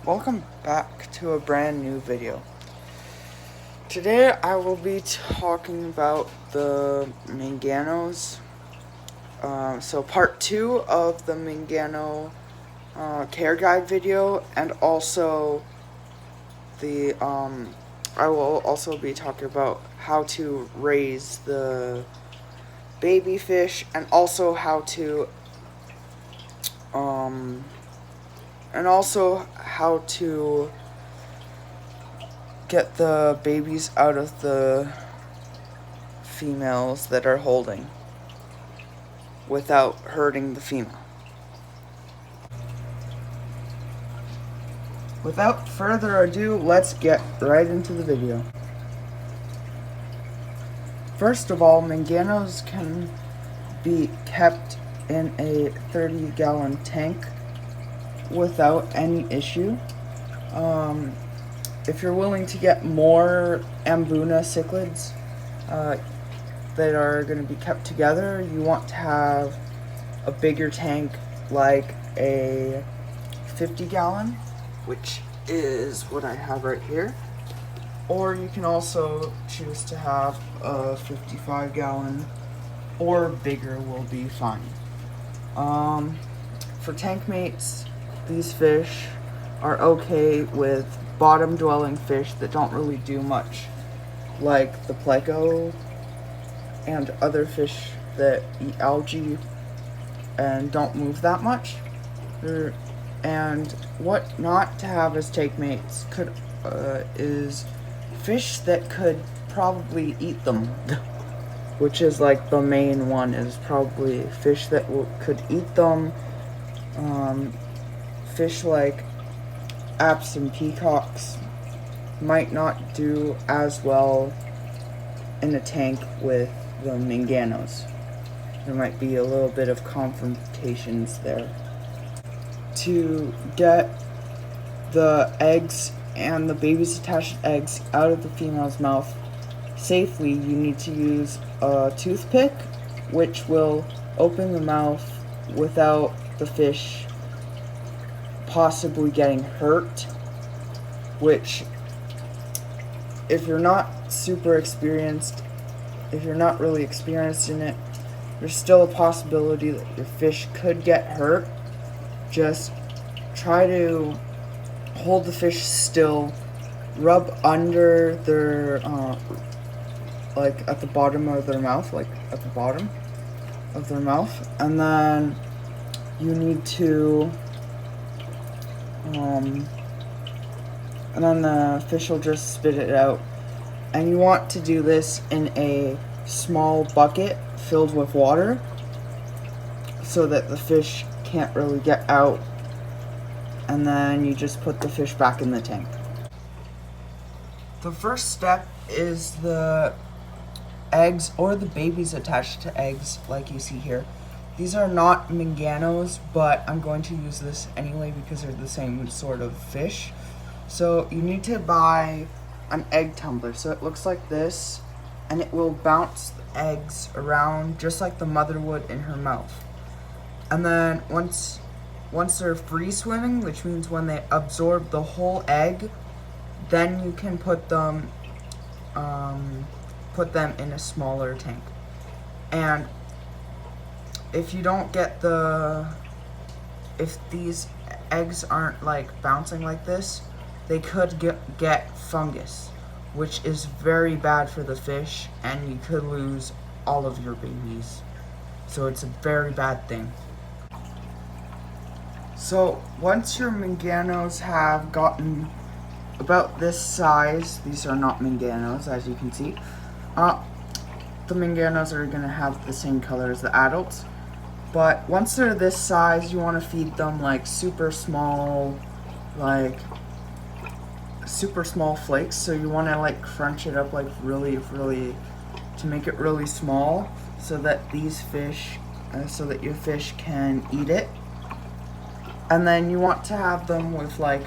Welcome back to a brand new video. Today I will be talking about the Mainganos. So part 2 of the Maingano care guide video, and also the I will also be talking about how to raise the baby fish, and also how to get the babies out of the females that are holding without hurting the female. Without further ado, let's get right into the video. First of all, Mainganos can be kept in a 30-gallon tank without any issue. If you're willing to get more Ambuna cichlids that are going to be kept together, you want to have a bigger tank, like a 50-gallon, which is what I have right here. Or you can also choose to have a 55-gallon, or bigger will be fine. For tank mates, these fish are okay with bottom-dwelling fish that don't really do much, like the pleco and other fish that eat algae and don't move that much. And what not to have as tank mates is fish that could probably eat them, which is like the main one, is probably fish that could eat them. Fish like apes and peacocks might not do as well in a tank with the Mainganos. There might be a little bit of confrontations there. To get the eggs and the baby's attached eggs out of the female's mouth safely, you need to use a toothpick, which will open the mouth without the fish possibly getting hurt, which, if you're not really experienced in it, there's still a possibility that your fish could get hurt. Just try to hold the fish still, rub under their like at the bottom of their mouth, and then you need to and then the fish will just spit it out. And you want to do this in a small bucket filled with water so that the fish can't really get out. And then you just put the fish back in the tank. The first step is the eggs, or the babies attached to eggs, like you see here. These are not Mainganos, but I'm going to use this anyway because they're the same sort of fish. So you need to buy an egg tumbler. So it looks like this, and it will bounce the eggs around just like the mother would in her mouth. And then once they're free swimming, which means when they absorb the whole egg, then you can put them in a smaller tank. And if you don't get if these eggs aren't like bouncing like this, they could get fungus, which is very bad for the fish, and you could lose all of your babies. So it's a very bad thing. So once your Mainganos have gotten about this size, these are not Mainganos, as you can see. The Mainganos are going to have the same color as the adults. But once they're this size, you want to feed them like super small flakes. So you want to like crunch it up like really to make it really small, so that your fish can eat it. And then you want to have them with like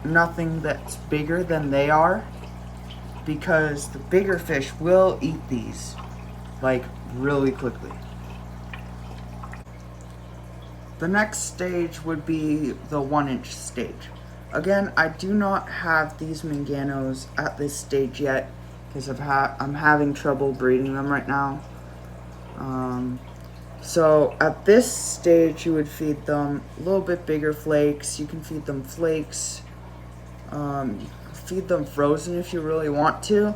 nothing that's bigger than they are, because the bigger fish will eat these like really quickly. The next stage would be the 1-inch stage. Again, I do not have these Mainganos at this stage yet because I'm having trouble breeding them right now. So at this stage, you would feed them a little bit bigger flakes. You can feed them flakes. You can feed them frozen if you really want to.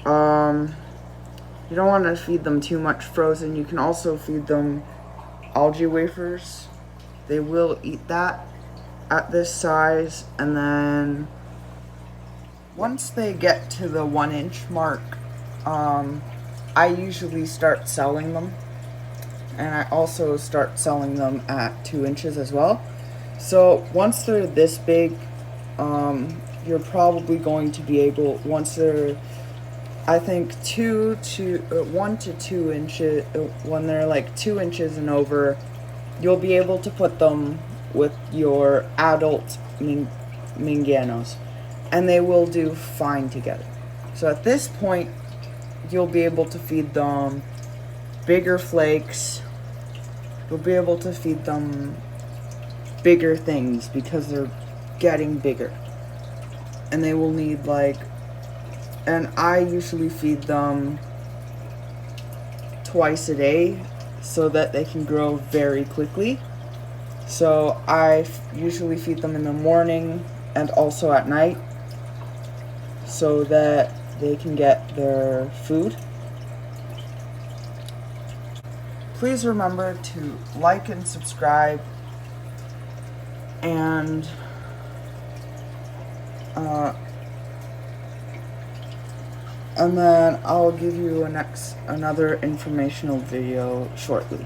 You don't want to feed them too much frozen. You can also feed them algae wafers. They will eat that at this size, and then once they get to the 1 inch mark, I usually start selling them, and I also start selling them at 2 inches as well. So once they're this big, you're probably going to be able, once they're, I think 1 to 2 inches, when they're like 2 inches and over, you'll be able to put them with your adult Mainganos, and they will do fine together. So at this point, you'll be able to feed them bigger flakes. You'll be able to feed them bigger things because they're getting bigger. And they will need and I usually feed them twice a day so that they can grow very quickly. So I usually feed them in the morning and also at night so that they can get their food. Please remember to like and subscribe, and then I'll give you another informational video shortly.